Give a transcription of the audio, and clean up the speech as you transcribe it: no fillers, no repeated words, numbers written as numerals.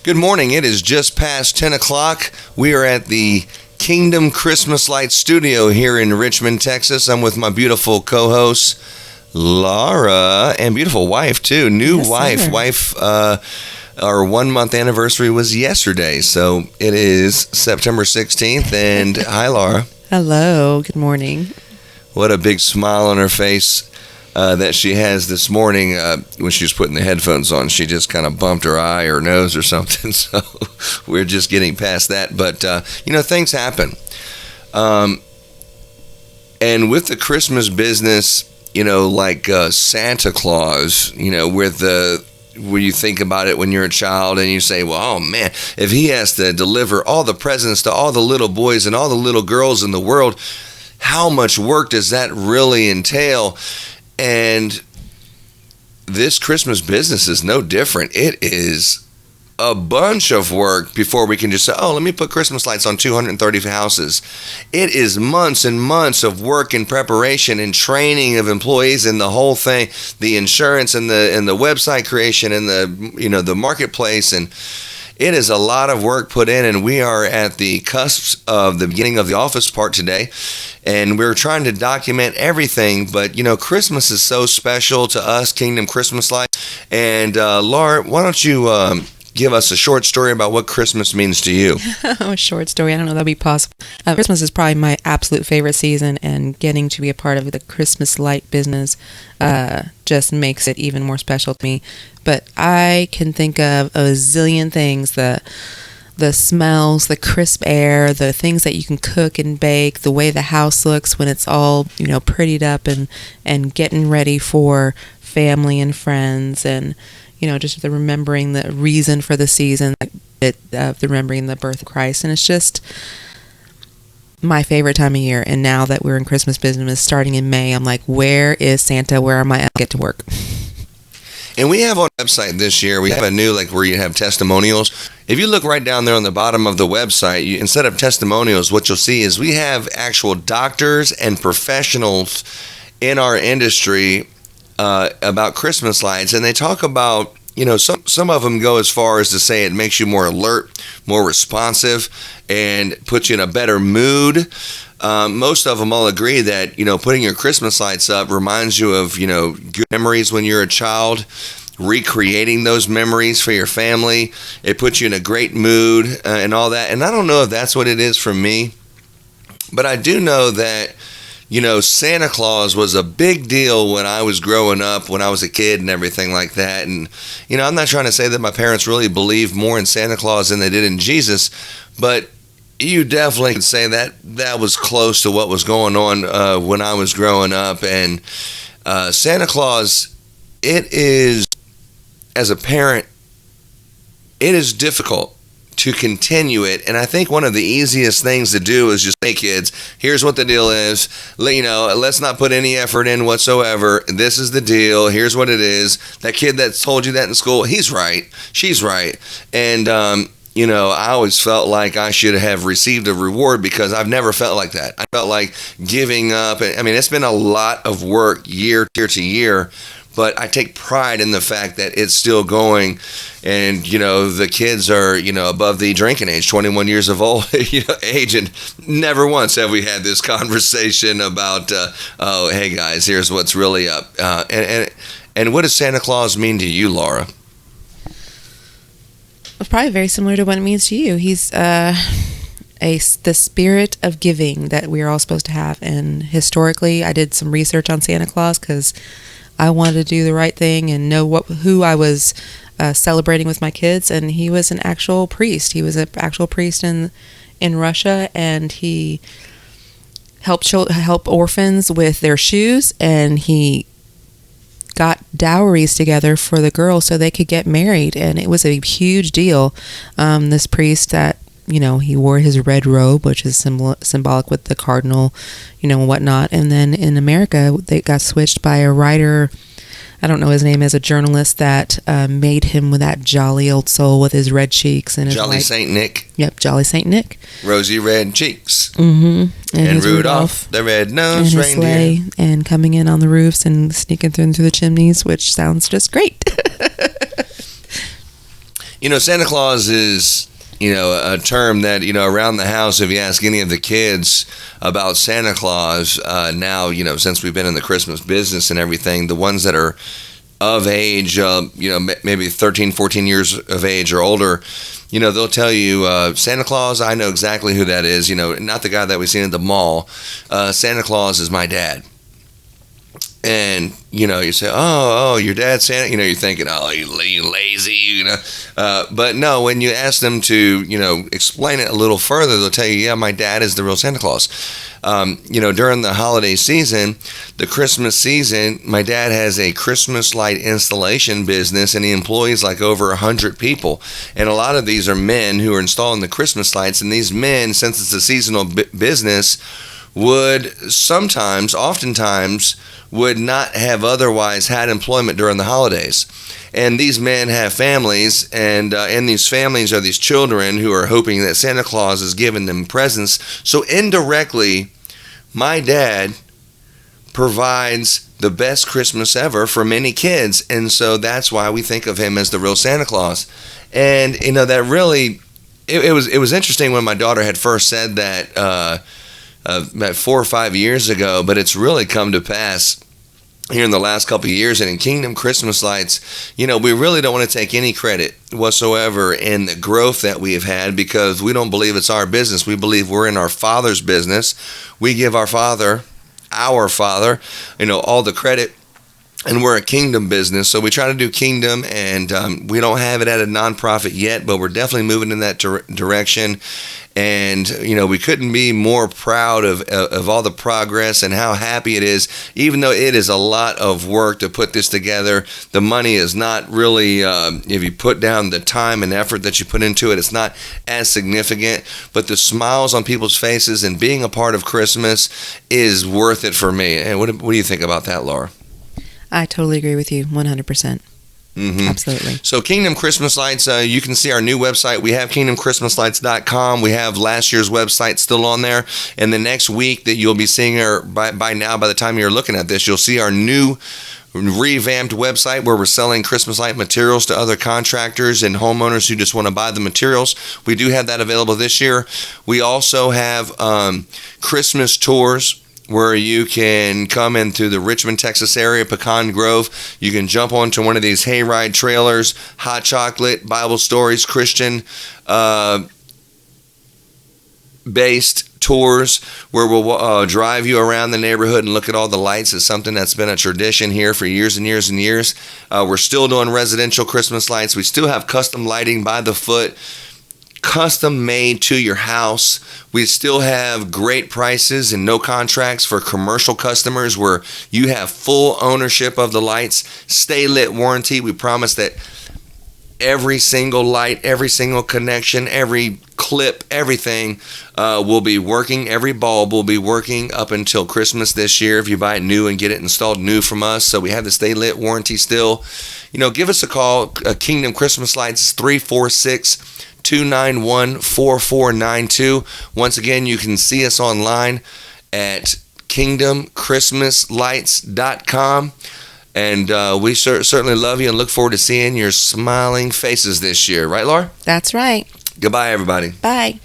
Good morning. It is just past 10 o'clock. We are at the Kingdom Christmas Light Studio here in Richmond, Texas. I'm with my beautiful co-host, Laura, and beautiful wife, too. New Yes, wife. sir. Wife, our 1 month anniversary was yesterday. So it is September 16th. And hi, Laura. Hello, good morning. What a big smile on her face that she has this morning when she was putting the headphones on. She just kind of bumped her eye or nose or something. So we're just getting past that. But, things happen. And with the Christmas business, like Santa Claus, when you think about it when you're a child and you say, well, oh man, if he has to deliver all the presents to all the little boys and all the little girls in the world, how much work does that really entail? And this Christmas business is no different. It is a bunch of work before we can just say, oh, let me put Christmas lights on 230 houses. It is months and months of work and preparation and training of employees and the whole thing, the insurance and the website creation and the marketplace, and it is a lot of work put in, and we are at the cusp of the beginning of the office part today, and we're trying to document everything. But, Christmas is so special to us, Kingdom Christmas Light. And, Laura, why don't you give us a short story about what Christmas means to you? A short story. I don't know if that'll be possible. Christmas is probably my absolute favorite season, and getting to be a part of the Christmas light business just makes it even more special to me. But I can think of a zillion things, the smells, the crisp air, the things that you can cook and bake, the way the house looks when it's all, prettied up and getting ready for family and friends, and just the remembering the reason for the season, remembering the birth of Christ. And it's just my favorite time of year. And now that we're in Christmas business starting in May, I'm like, where is Santa? Where am I? I'll get to work. And we have on the website this year, we have a new, where you have testimonials. If you look right down there on the bottom of the website, instead of testimonials, what you'll see is we have actual doctors and professionals in our industry about Christmas lights. And they talk about, some of them go as far as to say it makes you more alert, more responsive, and puts you in a better mood. Most of them all agree that, putting your Christmas lights up reminds you of, good memories when you're a child, recreating those memories for your family. It puts you in a great mood and all that. And I don't know if that's what it is for me, but I do know that, Santa Claus was a big deal when I was growing up, when I was a kid and everything like that. And, I'm not trying to say that my parents really believed more in Santa Claus than they did in Jesus, but you definitely can say that was close to what was going on when I was growing up. And Santa Claus, it is, as a parent, it is difficult to continue it. And I think one of the easiest things to do is just, hey kids, here's what the deal is. Let's not put any effort in whatsoever. This is the deal. Here's what it is. That kid that told you that in school, he's right. She's right. And, I always felt like I should have received a reward because I've never felt like that. I felt like giving up. I mean, it's been a lot of work year to year, but I take pride in the fact that it's still going. And, the kids are, above the drinking age, 21 years of old age. And never once have we had this conversation about, oh, hey guys, here's what's really up. And what does Santa Claus mean to you, Laura? Probably very similar to what it means to you. He's the spirit of giving that we are all supposed to have. And historically, I did some research on Santa Claus because I wanted to do the right thing and know who I was celebrating with my kids. And he was an actual priest. He was an actual priest in Russia, and he helped orphans with their shoes, and he got dowries together for the girls so they could get married, and it was a huge deal. This priest that, he wore his red robe, which is symbolic with the cardinal, and whatnot. And then in America, they got switched by a writer, I don't know his name, as a journalist that made him with that jolly old soul with his red cheeks and his Jolly Saint Nick. Yep, Jolly Saint Nick. Rosy red cheeks. Mm-hmm. And Rudolph, the red-nosed and his reindeer. sleigh, and coming in on the roofs and sneaking through the chimneys, which sounds just great. Santa Claus is, a term that, around the house, if you ask any of the kids about Santa Claus, now, since we've been in the Christmas business and everything, the ones that are of age, maybe 13, 14 years of age or older, they'll tell you, Santa Claus, I know exactly who that is, not the guy that we seen at the mall. Santa Claus is my dad. And, you say, oh, your dad's Santa, you're thinking, oh, you lazy, but no, when you ask them to, explain it a little further, they'll tell you, yeah, my dad is the real Santa Claus. During the holiday season, the Christmas season, my dad has a Christmas light installation business, and he employs like over 100 people. And a lot of these are men who are installing the Christmas lights. And these men, since it's a seasonal business, would oftentimes, would not have otherwise had employment during the holidays. And these men have families, and these families are these children who are hoping that Santa Claus is giving them presents. So indirectly, my dad provides the best Christmas ever for many kids. And so that's why we think of him as the real Santa Claus. And, that really, it was interesting when my daughter had first said that about 4 or 5 years ago, but it's really come to pass here in the last couple of years. And in Kingdom Christmas Lights, we really don't want to take any credit whatsoever in the growth that we have had, because we don't believe it's our business. We believe we're in our Father's business. We give our Father, all the credit. And we're a kingdom business, so we try to do kingdom, and we don't have it at a nonprofit yet, but we're definitely moving in that direction. And, we couldn't be more proud of all the progress and how happy it is, even though it is a lot of work to put this together. The money is not really, if you put down the time and effort that you put into it, it's not as significant. But the smiles on people's faces and being a part of Christmas is worth it for me. And what do you think about that, Laura? I totally agree with you, 100%. Mm-hmm. Absolutely. So Kingdom Christmas Lights, you can see our new website. We have kingdomchristmaslights.com. We have last year's website still on there. And the next week that you'll be seeing, by the time you're looking at this, you'll see our new revamped website where we're selling Christmas light materials to other contractors and homeowners who just want to buy the materials. We do have that available this year. We also have Christmas tours, where you can come into the Richmond, Texas area, Pecan Grove. You can jump onto one of these hayride trailers, hot chocolate, Bible stories, Christian based tours where we'll drive you around the neighborhood and look at all the lights. It's something that's been a tradition here for years and years and years. We're still doing residential Christmas lights. We still have custom lighting by the foot, custom made to your house. We still have great prices and no contracts for commercial customers where you have full ownership of the lights. Stay lit warranty. We promise that every single light, every single connection, every clip, everything will be working. Every bulb will be working up until Christmas this year if you buy it new and get it installed new from us. So we have the Stay Lit warranty still. Give us a call. Kingdom Christmas Lights is 346-291-4492. Once again, you can see us online at kingdomchristmaslights.com. And we certainly love you and look forward to seeing your smiling faces this year. Right, Laura? That's right. Goodbye, everybody. Bye.